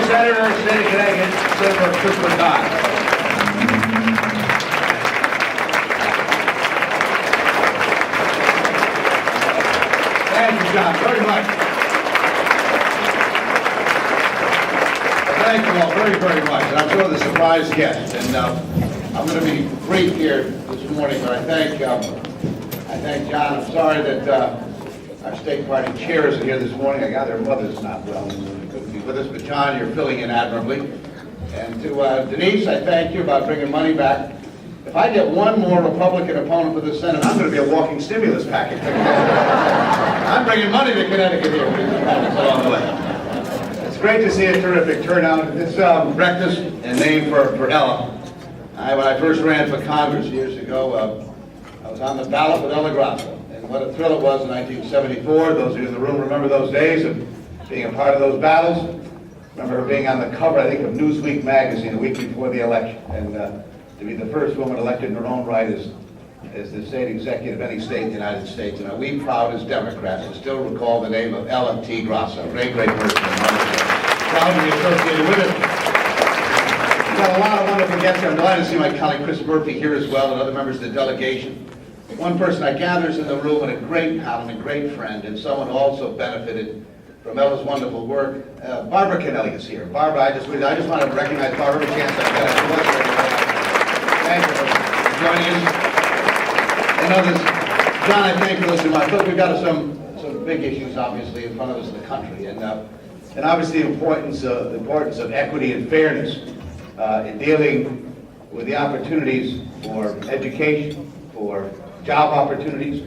Senator of the State of Connecticut, Senator Christopher Dodd. Thank you, John, very much. Thank you all very, very much. And I'm sort of the surprise guest. And I'm going to be brief here this morning, but I thank John. I'm sorry that our state party chair isn't here this morning. I gather her mother's not well, so she couldn't be with us. But John, you're filling in admirably. And to Denise, I thank you about bringing money back. If I get one more Republican opponent for the Senate, I'm going to be a walking stimulus package. I'm bringing money to Connecticut here with these packets along the way. It's great to see a terrific turnout. This breakfast and name for Ella. When I first ran for Congress years ago, I was on the ballot with Ella Grasso. And what a thrill it was in 1974. Those of you in the room remember those days of being a part of those battles. Remember her being on the cover, I think, of Newsweek magazine the week before the election. And to be the first woman elected in her own right as the state executive of any state in the United States. And we proud as Democrats to still recall the name of Ella T. Grasso. Great, great person. Proud to be associated with it. We've got a lot of wonderful guests here. I'm delighted to see my colleague Chris Murphy here as well and other members of the delegation. One person I gather is in the room and a great pal and a great friend and someone who also benefited from Ella's wonderful work. Barbara Kennelly is here. Barbara, I just want to recognize Barbara every chance I get. Thank you for joining us. And others. John, I thank you for listening. I thought we've got some big issues, obviously, in front of us in the country. And obviously the importance of equity and fairness in dealing with the opportunities for education, for job opportunities,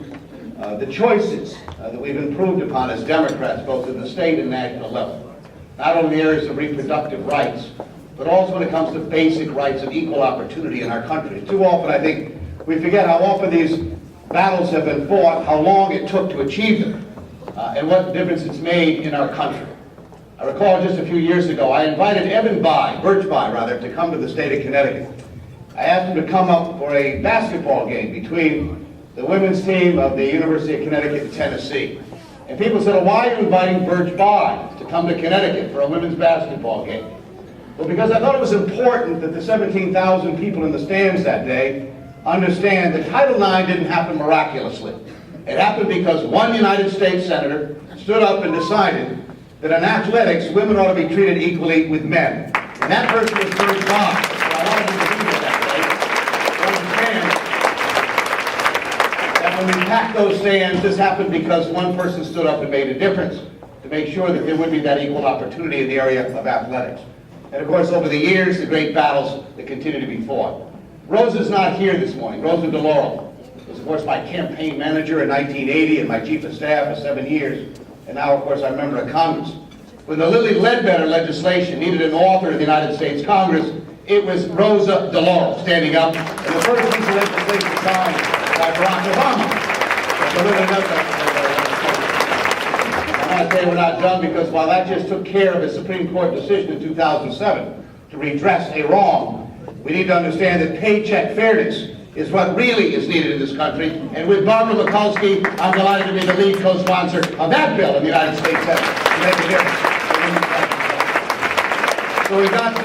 the choices that we've improved upon as Democrats, both at the state and national level. Not only in the areas of reproductive rights, but also when it comes to basic rights of equal opportunity in our country. Too often, I think, we forget how often these battles have been fought, how long it took to achieve them, and what difference it's made in our country. I recall just a few years ago, I invited Birch Bayh, to come to the state of Connecticut. I asked him to come up for a basketball game between the women's team of the University of Connecticut and Tennessee. And people said, well, why are you inviting Birch Bayh to come to Connecticut for a women's basketball game? Well, because I thought it was important that the 17,000 people in the stands that day understand that Title IX didn't happen miraculously. It happened because one United States Senator stood up and decided that in athletics, women ought to be treated equally with men. And that person was Birch Bayh. So I wanted him to be here that day to understand that when we packed those stands, this happened because one person stood up and made a difference to make sure that there would be that equal opportunity in the area of athletics. And of course, over the years, the great battles that continue to be fought. Rosa's not here this morning. Rosa DeLauro was, of course, my campaign manager in 1980 and my chief of staff for 7 years. And now, of course, I'm a member of Congress. When the Lilly Ledbetter legislation needed an author in the United States Congress, it was Rosa DeLauro standing up. And the first piece of legislation signed by Barack Obama. I want to say we're not done because while that just took care of a Supreme Court decision in 2007 to redress a wrong, we need to understand that paycheck fairness is what really is needed in this country. And with Barbara Mikulski, I'm delighted to be the lead co-sponsor of that bill in the United States Senate to make a difference. So we've got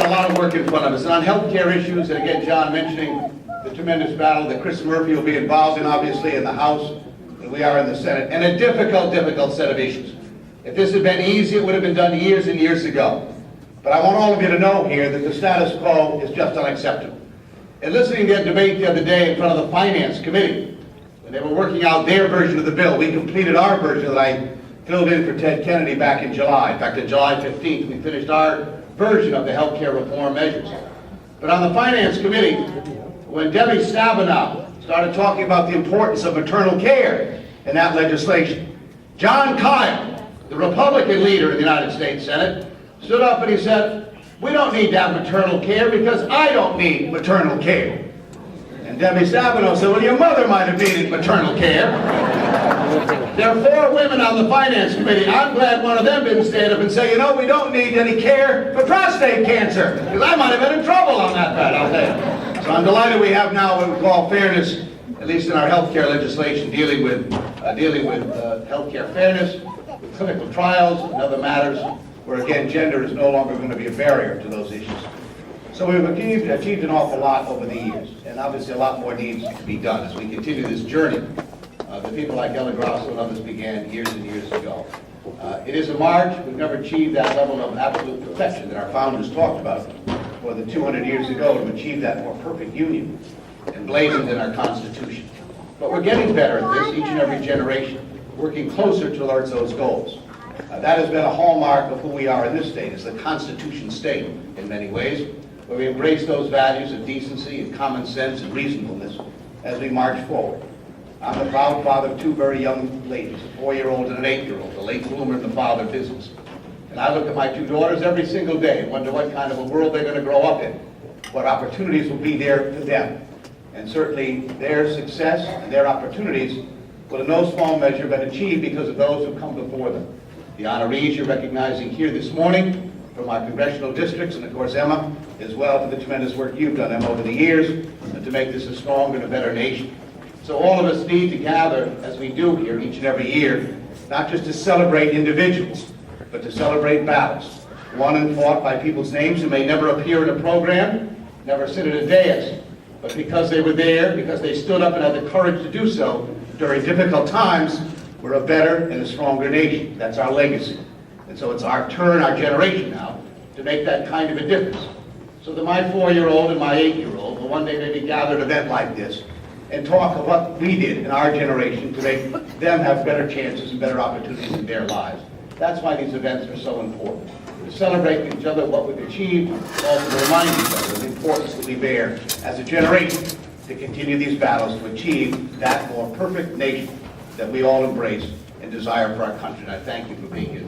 a lot of work in front of us. And on health care issues, and again, John mentioning the tremendous battle that Chris Murphy will be involved in, obviously, in the House, and we are in the Senate, and a difficult set of issues. If this had been easy, it would have been done years and years ago. But I want all of you to know here that the status quo is just unacceptable. And listening to that debate the other day in front of the Finance Committee, when they were working out their version of the bill, we completed our version that I filled in for Ted Kennedy back in July. In fact, on July 15th, we finished our version of the health care reform measures. But on the Finance Committee, when Debbie Stabenow started talking about the importance of maternal care in that legislation, John Kyle, the Republican leader in the United States Senate, stood up and he said, we don't need to have maternal care because I don't need maternal care. And Debbie Stabenow said, well, your mother might have needed maternal care. There are 4 women on the Finance Committee. I'm glad one of them didn't stand up and say, you know, we don't need any care for prostate cancer, because I might have been in trouble on that bet, I'll tell you. So I'm delighted we have now what we call fairness, at least in our health care legislation, dealing with health care fairness, with clinical trials and other matters. where again, gender is no longer going to be a barrier to those issues. So we've achieved an awful lot over the years, and obviously a lot more needs to be done as we continue this journey that people like Ella Grasso and others began years and years ago. It is a march. We've never achieved that level of absolute perfection that our founders talked about more than 200 years ago to achieve that more perfect union emblazoned in our Constitution. But we're getting better at this each and every generation, working closer towards those goals. That has been a hallmark of who we are in this state, is the Constitution state in many ways, where we embrace those values of decency and common sense and reasonableness as we march forward. I'm the proud father of two very young ladies, a 4-year-old and an 8-year-old, a late bloomer in the father business. And I look at my two daughters every single day and wonder what kind of a world they're going to grow up in, what opportunities will be there for them. And certainly their success and their opportunities will in no small measure been achieved because of those who come before them. The honorees you're recognizing here this morning from our congressional districts, and of course Emma, as well, for the tremendous work you've done, Emma, over the years, and to make this a stronger and a better nation. So all of us need to gather, as we do here each and every year, not just to celebrate individuals, but to celebrate battles, won and fought by people's names who may never appear in a program, never sit at a dais, but because they were there, because they stood up and had the courage to do so during difficult times, we're a better and a stronger nation. That's our legacy. And so it's our turn, our generation now, to make that kind of a difference. So that my 4-year-old and my 8-year-old will one day maybe gather at an event like this and talk of what we did in our generation to make them have better chances and better opportunities in their lives. That's why these events are so important. To celebrate each other what we've achieved, also to remind each other of the importance that we bear as a generation to continue these battles to achieve that more perfect nation that we all embrace and desire for our country. And I thank you for being here.